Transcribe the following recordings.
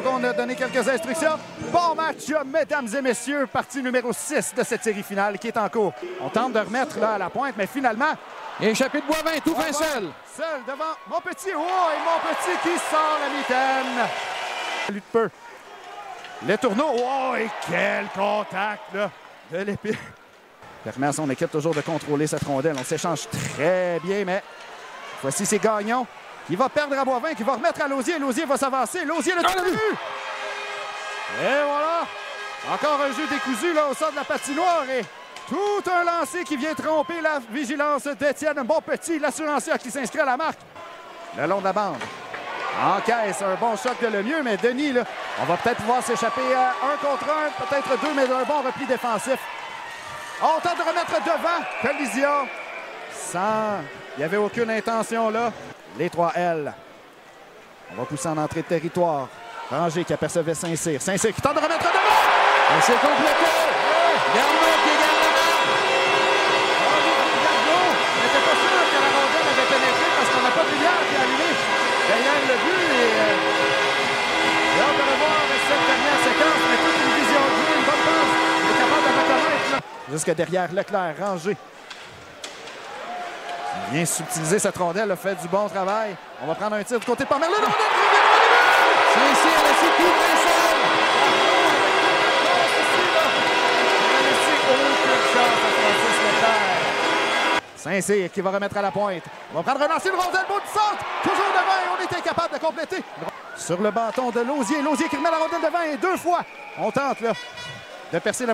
donc on a donné quelques instructions. Bon match, mesdames et messieurs, partie numéro 6 de cette série finale qui est en cours. On tente de remettre là à la pointe, mais finalement... Échappé de Boivin, tout fin seul. Seul devant Montpetit. Oh, et Montpetit qui sort la mitaine. Lui de peu. Les tourneaux. Oh, et quel contact là, de l'épée. Permet à son équipe toujours de contrôler cette rondelle. On s'échange très bien, mais voici c'est Gagnon qui va perdre à Boivin, qui va remettre à Lausier. Lausier va s'avancer. Lausier le tenu. Et voilà. Encore un jeu décousu là au centre de la patinoire et tout un lancer qui vient tromper la vigilance d'Étienne Montpetit, l'assurancier qui s'inscrit à la marque. Le long de la bande. Encaisse un bon choc de Lemieux, mais Denis, là, on va peut-être pouvoir s'échapper à 1 contre 1, peut-être 2, mais un bon repli défensif. On tente de remettre devant collision. Il n'y avait aucune intention là. Les 3L. On va pousser en entrée de territoire. Ranger qui apercevait Saint-Cyr. Saint-Cyr qui tente de remettre devant. Et c'est complété. Garneau qui gagne la marque. Garneau n'était pas sûr que la rondelle avait pénétré parce qu'on n'a pas de lumière qui est allumée derrière le but. Et hâte de revoir cette dernière séquence, mais toute une vision de jeu, une bonne passe. Il est capable de reconnaître. Jusque derrière Leclerc, Ranger. Il vient subtiliser cette rondelle, a fait du bon travail. On va prendre un tir du côté de Pomerleau. Saint-Cyr, le coup de seul. Saint-Cyr qui va remettre à la pointe. On va prendre un lancer de rondelle, bout de centre. Toujours devant et on est incapable de compléter. Sur le bâton de Lausier. Lausier qui remet la rondelle devant et 2 fois. On tente là de percer la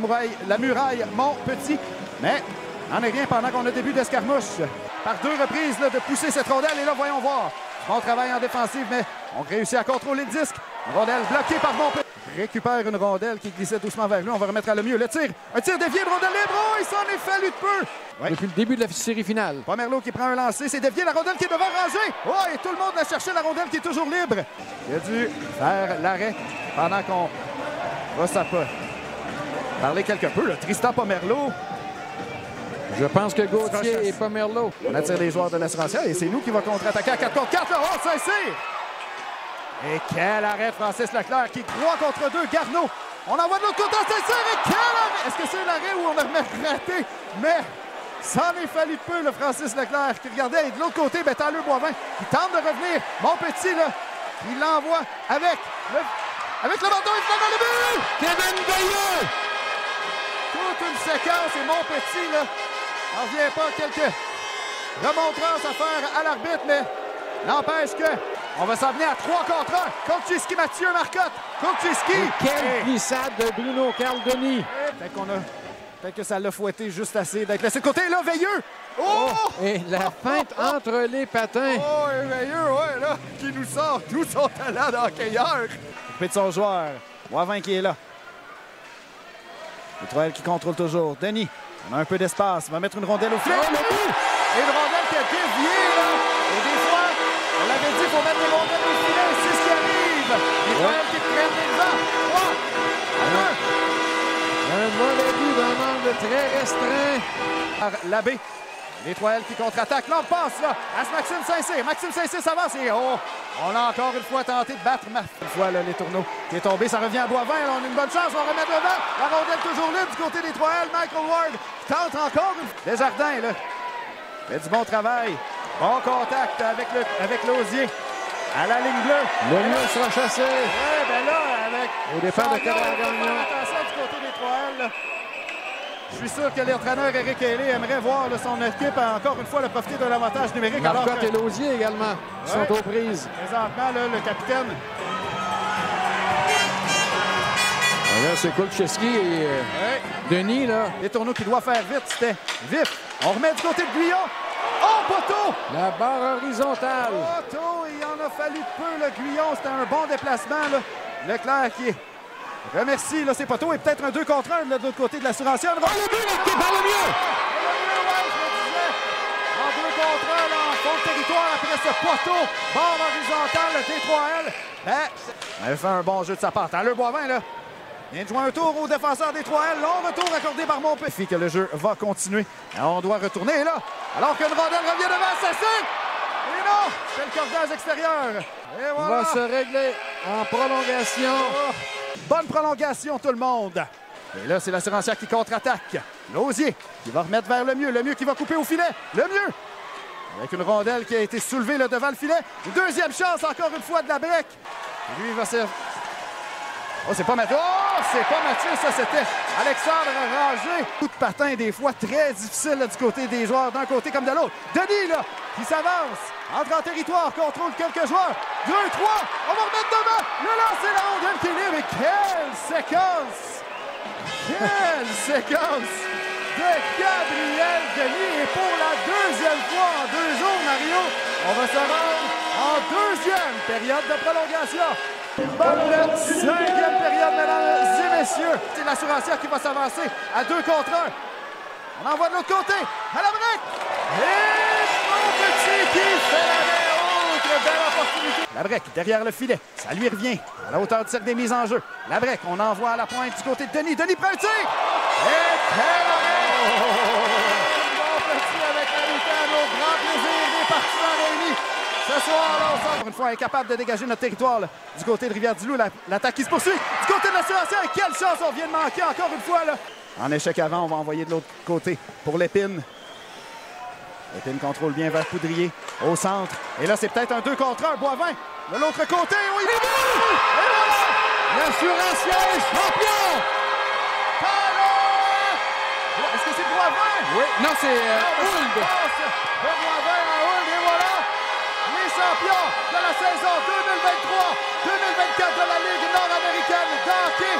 muraille Montpetit. Mais n'en est rien pendant qu'on a début d'escarmouche. Par 2 reprises là, de pousser cette rondelle. Et là, voyons voir. Bon travail en défensive, mais on réussit à contrôler le disque. Rondelle bloquée par Montpetit. Récupère une rondelle qui glissait doucement vers lui. On va remettre à le mieux. Le tir. Un tir dévié de rondelle libre. Oh, il s'en est fallu de peu. Ouais. Depuis le début de la série finale. Pomerleau qui prend un lancer. C'est dévié. La rondelle qui est devant Ranger. Oh, et tout le monde a cherché la rondelle qui est toujours libre. Il a dû faire l'arrêt pendant qu'on va parler quelque peu. Là. Tristan Pomerleau. Je pense que Gauthier et Pomerleau. On attire les joueurs de l'Assurantiel et c'est nous qui va contre-attaquer à 4 contre 4. Oh, Saint-Cyr! Et quel arrêt de Francis Leclerc qui 3 contre 2. Garneau. On envoie de l'autre côté à Saint-Cyr et quel arrêt! Est-ce que c'est l'arrêt où on a raté? Mais ça en est fallu de peu, le Francis Leclerc qui regardait. Et de l'autre côté, Tyler Boivin qui tente de revenir. Montpetit, là, il l'envoie avec le bâton et finalement le but! Kevin Veilleux! Toute une séquence et Montpetit, là, n'en revient pas quelques remontrances à faire à l'arbitre, mais n'empêche que on va s'en venir à 3 contre 1. Kołczyski, Mathieu Marcotte. Kołczyski. Quelle glissade de Bruno Carl-Denis. Peut-être que ça l'a fouetté juste assez d'être laissé de côté. Et là, Veilleux. Oh! Et la feinte entre les patins. Oh, et Veilleux, ouais, là, qui nous sort tout son talent d'hockeyeur. Occupé de son joueur. Boivin qui est là. Les 3L qui contrôle toujours. Denis, on a un peu d'espace. On va mettre une rondelle au filet. Oh, le but! Et une rondelle qui a dévié, là. Et des fois, on l'avait dit, il faut mettre les rondelles au filet. C'est ce qui arrive. Les 3L qui prennent les devants. 3 à 2. Un mauvais but d'un angle très restreint. Par Labbé. Les 3L qui contre-attaquent. Là, on passe là, à Maxime Saint-Cyr. Maxime Saint-Cyr s'avance et oh, on a encore une fois tenté de battre une fois là, les tourneaux qui est tombé. Ça revient à Boivin. Là, on a une bonne chance. On va remettre devant. La rondelle toujours libre du côté des 3L. Michael Ward tente encore une fois. Desjardins, là, fait du bon travail. Bon contact avec Lausier. À la ligne bleue. Le mieux sera chassé. Ouais, ben là, avec... Au départ de Gagnon. Attention du côté des 3L. Là. Je suis sûr que l'entraîneur Éric Ailé aimerait voir là, son équipe encore une fois le profiter de l'avantage numérique. Marcotte et Lausier également sont aux prises. Présentement, là, le capitaine. Là, c'est Kołczyski et Denis. Là. Les tourneaux qui doivent faire vite, c'était vif. On remet du côté de Guyon. Oh, poteau! La barre horizontale. Poteau, il en a fallu peu, le Guyon. C'était un bon déplacement. Là. Leclerc qui remercie là, ses poteaux et peut-être un 2 contre 1 de l'autre côté de l'assurancienne. Oh, le but qui par le mieux! En 2 contre 1, là, en fond de territoire après ce poteau. Barre horizontale des 3L. Elle fait un bon jeu de sa part. Tyler Boivin, là. Vient de jouer un tour au défenseur des 3L. Long retour accordé par Montpetit. Que le jeu va continuer. Et on doit retourner là. Alors qu'une rondelle revient devant Saint-Cyr. Et non! C'est le cordage extérieur. Et On voilà. va se régler en prolongation. Oh. Bonne prolongation, tout le monde. Et là, c'est l'Assurancière qui contre-attaque. Lausier qui va remettre vers le mieux qui va couper au filet. Le mieux. Avec une rondelle qui a été soulevée là, devant le filet. Une deuxième chance, encore une fois, de la break. Et lui, il va se... Oh, c'est pas Mathieu. Oh, c'est pas Mathieu, ça, c'était Alexandre Rangé. Coup de patin, des fois, très difficile là, du côté des joueurs, d'un côté comme de l'autre. Denis, là, qui s'avance, entre en territoire, contrôle quelques joueurs. 2, 3, on va remettre devant. Le lancer, la rondelle qui est libre. Et quelle séquence! Quelle séquence de Gabriel Denis. Et pour la deuxième fois en 2 jours, Mario, on va se rendre en deuxième période de prolongation. Bonne 5e période, mesdames et messieurs. C'est l'Assurancière qui va s'avancer à 2 contre 1. On envoie de l'autre côté, à la break. Et Montpetit qui fait la main haute. Belle opportunité. La break derrière le filet. Ça lui revient à la hauteur du cercle des mises en jeu. La break, on envoie à la pointe du côté de Denis. Denis prend un tir. Et quel arrêt! Montpetit avec la mitaine au grand plaisir des partisans réunis. Ce soir, là, on sort. Encore une fois, incapable de dégager notre territoire là, du côté de Rivière-du-Loup. L'attaque qui se poursuit. Du côté de l'Assurancière, quelle chance on vient de manquer encore une fois. Là. En échec avant, on va envoyer de l'autre côté pour Lépine. Lépine contrôle bien vers Poudrier au centre. Et là, c'est peut-être un 2 contre 1. Boivin de l'autre côté. Oui, et voilà! L'Assurancière est champion! Est-ce que c'est Boivin? Oui. Non, c'est Hould. De Boivin à Hould. Et voilà! Les champions de la saison 2023-2024 de la Ligue nord-américaine d'hockey.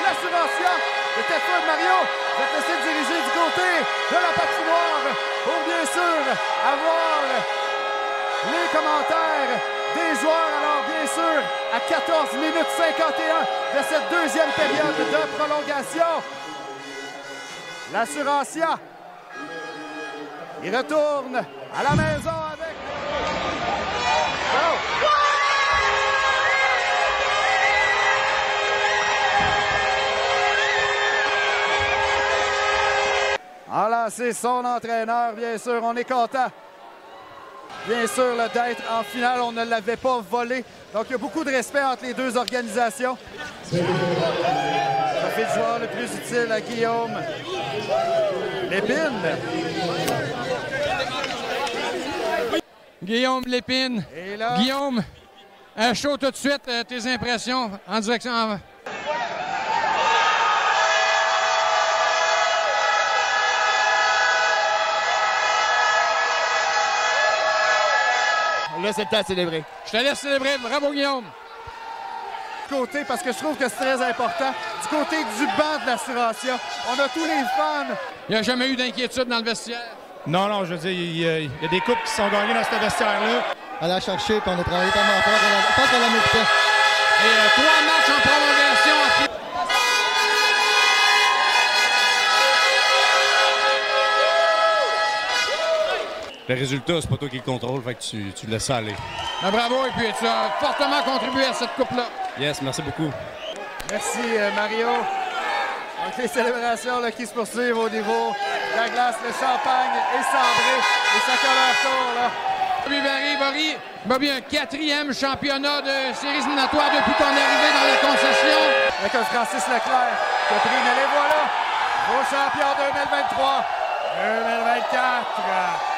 L'Assurancière de Tefeu Mario. Vous êtes laissé diriger du côté de la patinoire pour bien sûr avoir les commentaires des joueurs. Alors bien sûr, à 14 minutes 51 de cette deuxième période de prolongation, l'Assurancière, il retourne à la maison avec... Alors, c'est son entraîneur, bien sûr. On est content, bien sûr, d'être en finale. On ne l'avait pas volé. Donc, il y a beaucoup de respect entre les deux organisations. Ça fait le joueur le plus utile à Guillaume Lépine. Guillaume Lépine. Et là... Guillaume, à chaud tout de suite, tes impressions en direction... Là, c'est le temps de célébrer. Je te laisse célébrer. Bravo, Guillaume. Côté, parce que je trouve que c'est très important. Du côté du banc de l'Assurancière, on a tous les fans. Il n'y a jamais eu d'inquiétude dans le vestiaire. Non, je veux dire, il y a des coupes qui sont gagnées dans ce vestiaire-là. À la chercher, puis on a travaillé tellement fort. Je pense qu'on l'a mérité. Et 3 matchs en prolongation. Le résultat, c'est pas toi qui le contrôle, fait que tu laisses ça aller. Ben, bravo, et puis tu as fortement contribué à cette coupe-là. Yes, merci beaucoup. Merci, Mario. Donc, les célébrations là, qui se poursuivent au niveau de la glace, le champagne est cendré et ça colle leur tour. Là. Bobby, un 4e championnat de séries éliminatoires depuis ton arrivée dans les concessions. Avec un Francis Leclerc qui a pris une les voilà. Au champion 2023-2024.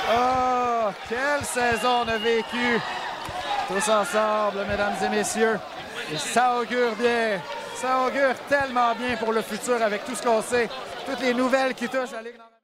Oh, quelle saison on a vécu tous ensemble, mesdames et messieurs. Et ça augure bien. Ça augure tellement bien pour le futur avec tout ce qu'on sait, toutes les nouvelles qui touchent à la Ligue nord-américaine.